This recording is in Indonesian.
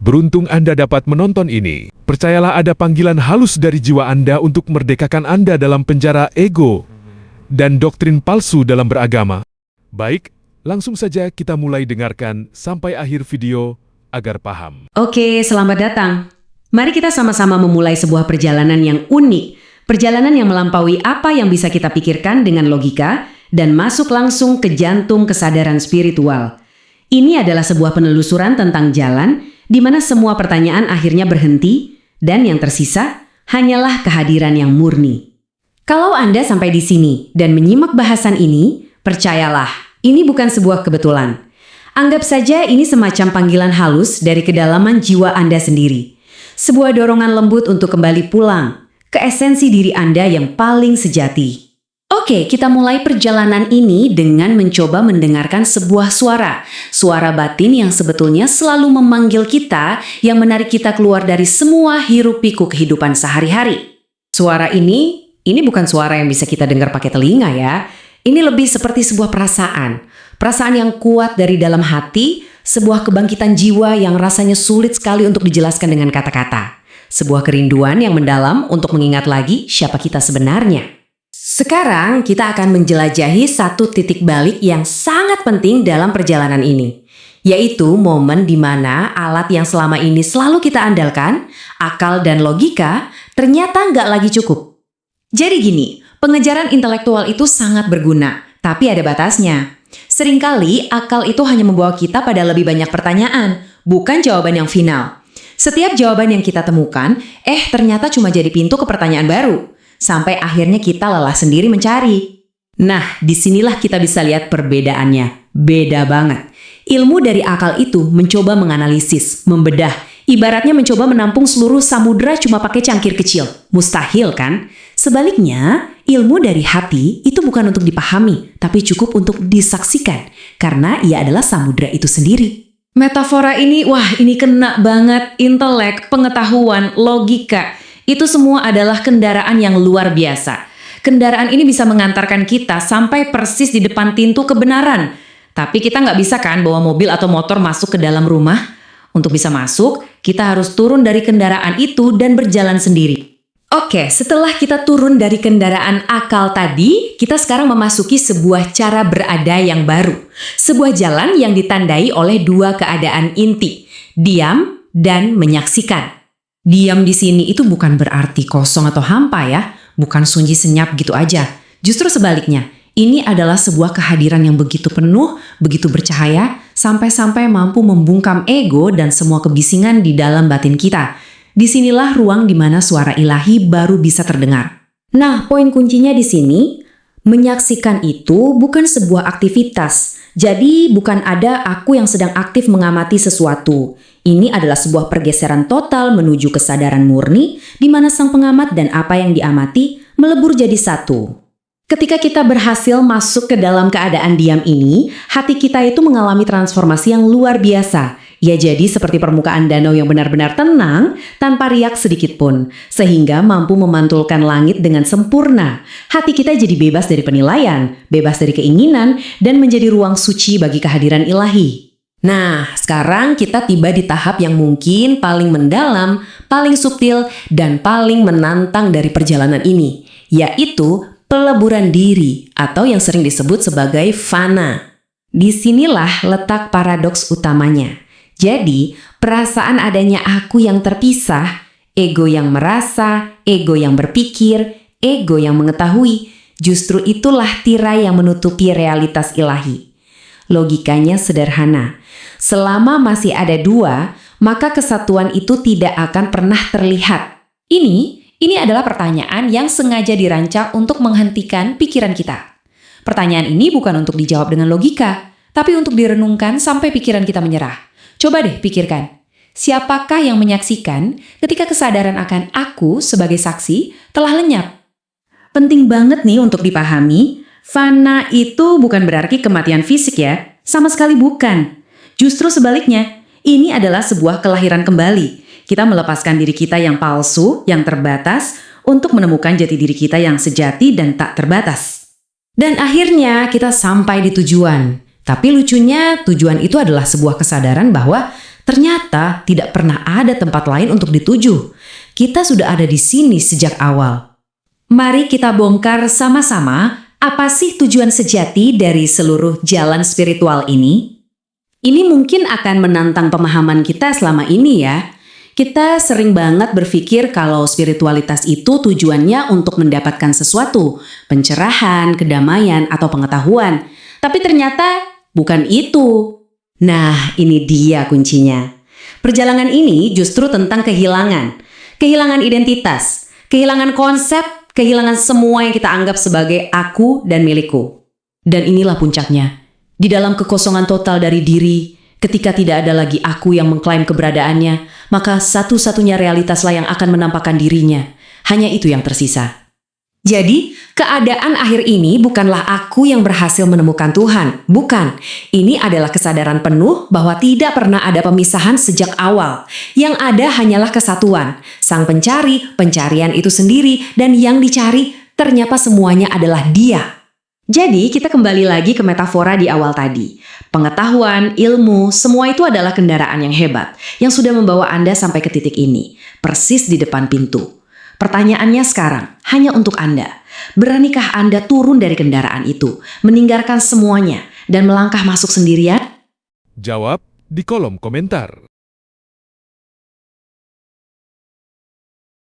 Beruntung Anda dapat menonton ini. Percayalah ada panggilan halus dari jiwa Anda untuk merdekakan Anda dalam penjara ego dan doktrin palsu dalam beragama. Baik, langsung saja kita mulai dengarkan sampai akhir video agar paham. Oke, selamat datang. Mari kita sama-sama memulai sebuah perjalanan yang unik. Perjalanan yang melampaui apa yang bisa kita pikirkan dengan logika dan masuk langsung ke jantung kesadaran spiritual. Ini adalah sebuah penelusuran tentang jalan di mana semua pertanyaan akhirnya berhenti dan yang tersisa hanyalah kehadiran yang murni. Kalau Anda sampai di sini dan menyimak bahasan ini, percayalah, ini bukan sebuah kebetulan. Anggap saja ini semacam panggilan halus dari kedalaman jiwa Anda sendiri. Sebuah dorongan lembut untuk kembali pulang ke esensi diri Anda yang paling sejati. Oke, kita mulai perjalanan ini dengan mencoba mendengarkan sebuah suara batin yang sebetulnya selalu memanggil kita, yang menarik kita keluar dari semua hiruk-pikuk kehidupan sehari-hari. Suara ini bukan suara yang bisa kita dengar pakai telinga ya. Ini lebih seperti sebuah perasaan yang kuat dari dalam hati, sebuah kebangkitan jiwa yang rasanya sulit sekali untuk dijelaskan dengan kata-kata. Sebuah kerinduan yang mendalam untuk mengingat lagi siapa kita sebenarnya. Sekarang kita akan menjelajahi satu titik balik yang sangat penting dalam perjalanan ini, yaitu momen di mana alat yang selama ini selalu kita andalkan, akal dan logika, ternyata nggak lagi cukup. Jadi gini, pengejaran intelektual itu sangat berguna, tapi ada batasnya. Seringkali akal itu hanya membawa kita pada lebih banyak pertanyaan, bukan jawaban yang final. Setiap jawaban yang kita temukan, ternyata cuma jadi pintu ke pertanyaan baru. Sampai akhirnya kita lelah sendiri mencari. Nah, disinilah kita bisa lihat perbedaannya. Beda banget. Ilmu dari akal itu mencoba menganalisis, membedah. Ibaratnya mencoba menampung seluruh samudra cuma pakai cangkir kecil. Mustahil kan? Sebaliknya, ilmu dari hati itu bukan untuk dipahami, tapi cukup untuk disaksikan. Karena ia adalah samudra itu sendiri. Metafora ini, ini kena banget. Intelek, pengetahuan, logika. Itu semua adalah kendaraan yang luar biasa. Kendaraan ini bisa mengantarkan kita sampai persis di depan pintu kebenaran. Tapi kita nggak bisa kan bawa mobil atau motor masuk ke dalam rumah? Untuk bisa masuk, kita harus turun dari kendaraan itu dan berjalan sendiri. Oke, setelah kita turun dari kendaraan akal tadi, kita sekarang memasuki sebuah cara berada yang baru. Sebuah jalan yang ditandai oleh dua keadaan inti, diam dan menyaksikan. Diam di sini itu bukan berarti kosong atau hampa ya, bukan sunyi senyap gitu aja. Justru sebaliknya, ini adalah sebuah kehadiran yang begitu penuh, begitu bercahaya, sampai-sampai mampu membungkam ego dan semua kebisingan di dalam batin kita. Disinilah ruang di mana suara ilahi baru bisa terdengar. Nah, poin kuncinya di sini, menyaksikan itu bukan sebuah aktivitas. Jadi bukan ada aku yang sedang aktif mengamati sesuatu. Ini adalah sebuah pergeseran total menuju kesadaran murni di mana sang pengamat dan apa yang diamati melebur jadi satu. Ketika kita berhasil masuk ke dalam keadaan diam ini, hati kita itu mengalami transformasi yang luar biasa. Ia jadi seperti permukaan danau yang benar-benar tenang tanpa riak sedikit pun, sehingga mampu memantulkan langit dengan sempurna. Hati kita jadi bebas dari penilaian, bebas dari keinginan, dan menjadi ruang suci bagi kehadiran ilahi. Nah, sekarang kita tiba di tahap yang mungkin paling mendalam, paling subtil, dan paling menantang dari perjalanan ini, yaitu peleburan diri atau yang sering disebut sebagai fana. Disinilah letak paradoks utamanya. Jadi, perasaan adanya aku yang terpisah, ego yang merasa, ego yang berpikir, ego yang mengetahui, justru itulah tirai yang menutupi realitas ilahi. Logikanya sederhana. Selama masih ada dua, maka kesatuan itu tidak akan pernah terlihat. Ini adalah pertanyaan yang sengaja dirancang untuk menghentikan pikiran kita. Pertanyaan ini bukan untuk dijawab dengan logika, tapi untuk direnungkan sampai pikiran kita menyerah. Coba deh pikirkan, siapakah yang menyaksikan ketika kesadaran akan aku sebagai saksi telah lenyap? Penting banget nih untuk dipahami, fana itu bukan berarti kematian fisik ya, sama sekali bukan. Justru sebaliknya, ini adalah sebuah kelahiran kembali. Kita melepaskan diri kita yang palsu, yang terbatas, untuk menemukan jati diri kita yang sejati dan tak terbatas. Dan akhirnya kita sampai di tujuan. Tapi lucunya tujuan itu adalah sebuah kesadaran bahwa Ternyata tidak pernah ada tempat lain untuk dituju. Kita sudah ada di sini sejak awal. Mari kita bongkar sama-sama apa sih tujuan sejati dari seluruh jalan spiritual ini? Ini mungkin akan menantang pemahaman kita selama ini ya. Kita sering banget berpikir kalau spiritualitas itu tujuannya untuk mendapatkan sesuatu, pencerahan, kedamaian, atau pengetahuan. Tapi ternyata bukan itu. Nah, ini dia kuncinya. Perjalanan ini justru tentang kehilangan. Kehilangan identitas, kehilangan konsep, kehilangan semua yang kita anggap sebagai aku dan milikku. Dan inilah puncaknya. Di dalam kekosongan total dari diri, ketika tidak ada lagi aku yang mengklaim keberadaannya, maka satu-satunya realitaslah yang akan menampakkan dirinya. Hanya itu yang tersisa. Jadi, keadaan akhir ini bukanlah aku yang berhasil menemukan Tuhan. Bukan. Ini adalah kesadaran penuh bahwa tidak pernah ada pemisahan sejak awal. Yang ada hanyalah kesatuan. Sang pencari, pencarian itu sendiri, dan yang dicari ternyata semuanya adalah Dia. Jadi, kita kembali lagi ke metafora di awal tadi. Pengetahuan, ilmu, semua itu adalah kendaraan yang hebat, yang sudah membawa Anda sampai ke titik ini, persis di depan pintu. Pertanyaannya sekarang, hanya untuk Anda. Beranikah Anda turun dari kendaraan itu, meninggalkan semuanya, dan melangkah masuk sendirian? Jawab di kolom komentar.